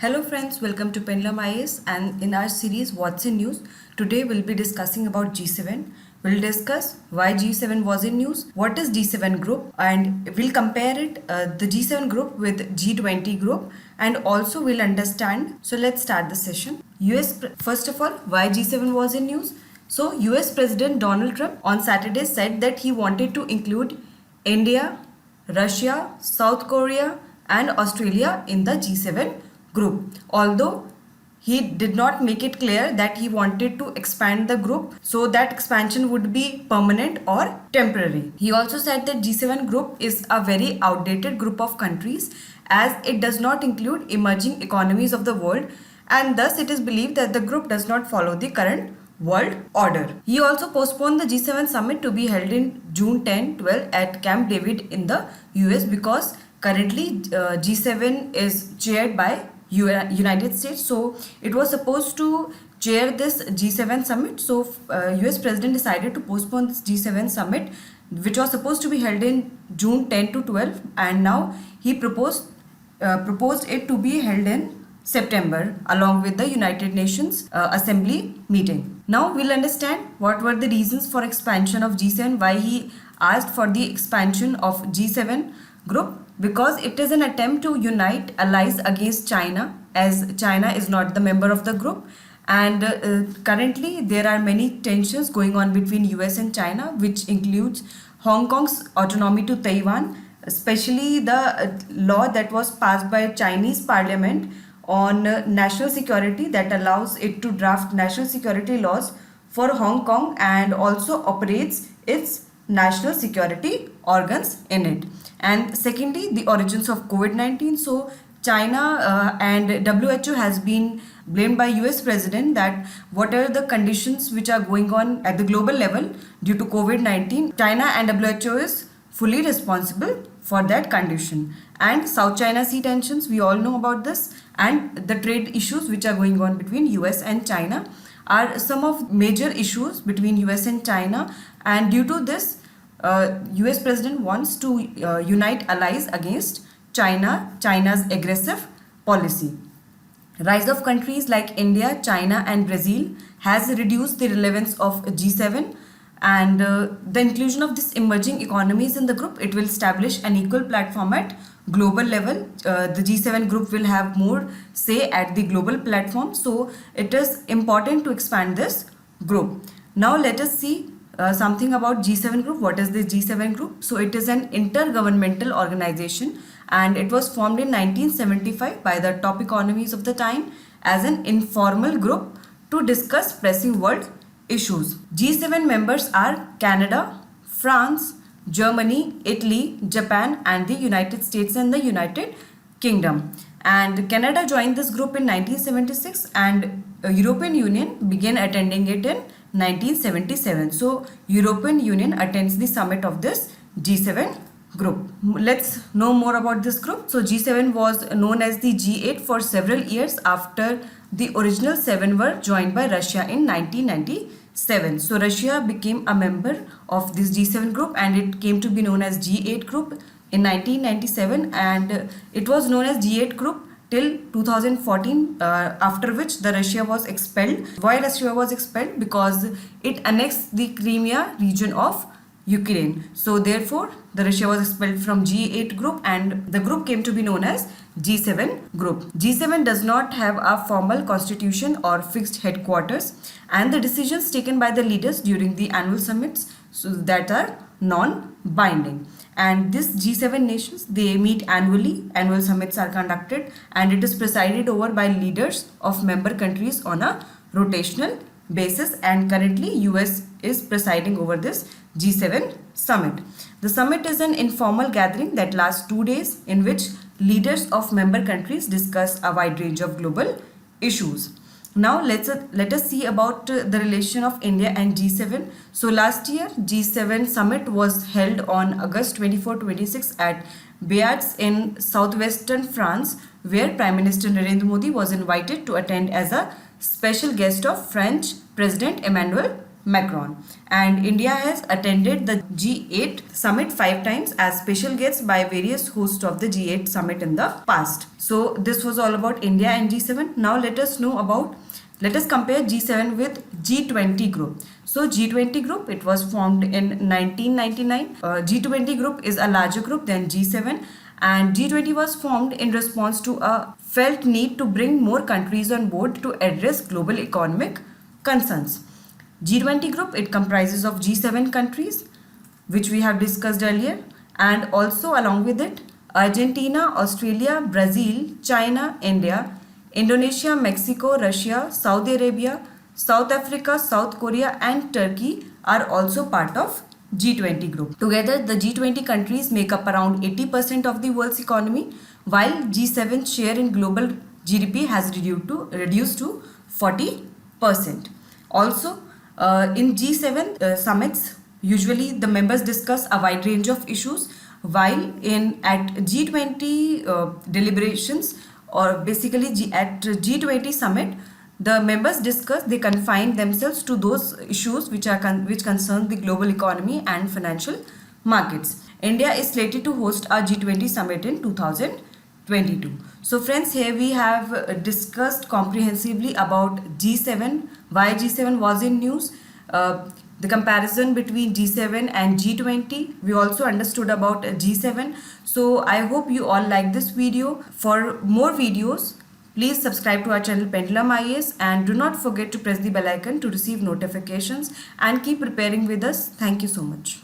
Hello friends, welcome to Pendulum IAS, and in our series What's in News, today we'll be discussing about G7. We'll discuss why G7 was in news, what is G7 group, and we'll compare the G7 group with G20 group, and also we'll understand. So let's start the session. First of all, why G7 was in news? So US President Donald Trump on Saturday said that he wanted to include India, Russia, South Korea, and Australia in the G7 group, although he did not make it clear that he wanted to expand the group, so that expansion would be permanent or temporary. He also said that G7 group is a very outdated group of countries as it does not include emerging economies of the world, and thus it is believed that the group does not follow the current world order. He also postponed the G7 summit to be held in June 10-12 at Camp David in the US because currently G7 is chaired by United States. So it was supposed to chair this G7 summit. So US President decided to postpone this G7 summit, which was supposed to be held in June 10 to 12, and now he proposed it to be held in September along with the United Nations Assembly meeting. Now we'll understand what were the reasons for expansion of G7, why he asked for the expansion of G7 group, because it is an attempt to unite allies against China, as China is not the member of the group, and currently there are many tensions going on between US and China, which includes Hong Kong's autonomy to Taiwan, especially the law that was passed by Chinese parliament on national security that allows it to draft national security laws for Hong Kong and also operates its national security organs in it. And secondly, the origins of COVID-19. So China and WHO has been blamed by US President that what are the conditions which are going on at the global level due to COVID-19, China and WHO is fully responsible for that condition. And South China Sea tensions, we all know about this, and the trade issues which are going on between US and China are some of major issues between US and China, and due to this US President wants to unite allies against China's aggressive policy. Rise of countries like India, China and Brazil has reduced the relevance of G7, and the inclusion of these emerging economies in the group, it will establish an equal platform at global level. The G7 group will have more say at the global platform, so it is important to expand this group. Now let us see something about G7 group. What is the G7 group? So it is an intergovernmental organization, and it was formed in 1975 by the top economies of the time as an informal group to discuss pressing world issues. G7 members are Canada, France, Germany, Italy, Japan and the United States and the United Kingdom. And Canada joined this group in 1976, and European Union began attending it in 1977. So European Union attends the summit of this G7 group. Let's know more about this group. So G7 was known as the G8 for several years after the original 7 were joined by Russia in 1997. So Russia became a member of this G7 group, and it came to be known as G8 group in 1997, and it was known as G8 group till 2014, after which the Russia was expelled. Why Russia was expelled? Because it annexed the Crimea region of Ukraine. So therefore the Russia was expelled from G8 group, and the group came to be known as G7 group. G7 does not have a formal constitution or fixed headquarters, and the decisions taken by the leaders during the annual summits that are non-binding. And this G7 nations, they meet annually. Annual summits are conducted, and it is presided over by leaders of member countries on a rotational basis, and currently US is presiding over this G7 summit. The summit is an informal gathering that lasts 2 days, in which leaders of member countries discuss a wide range of global issues. Now let us see about the relation of India and G7. So last year G7 summit was held on August 24-26 at Béarn in southwestern France, where Prime Minister Narendra Modi was invited to attend as a special guest of French President Emmanuel Macron. And India has attended the G8 summit 5 times as special guests by various hosts of the G8 summit in the past. So this was all about India and G7. Now let us compare G7 with G20 group. So G20 group, it was formed in 1999. G20 group is a larger group than G7, and G20 was formed in response to a felt need to bring more countries on board to address global economic concerns. G20 group, it comprises of G7 countries, which we have discussed earlier, and also along with it Argentina, Australia, Brazil, China, India, Indonesia, Mexico, Russia, Saudi Arabia, South Africa, South Korea, and Turkey are also part of G20 group. Together, the G20 countries make up around 80% of the world's economy, while G7 share in global GDP has reduced to 40%. Also, in G7 summits, usually the members discuss a wide range of issues, while at G20 deliberations, or basically at G20 summit, the members they confine themselves to those issues which concern the global economy and financial markets. India is slated to host a G20 summit in 2022. So friends, here we have discussed comprehensively about G7, why G7 was in news, the comparison between G7 and G20. We also understood about G7. So I hope you all like this video. For more videos, please subscribe to our channel Pendulum IAS, and do not forget to press the bell icon to receive notifications, and keep preparing with us. Thank you so much.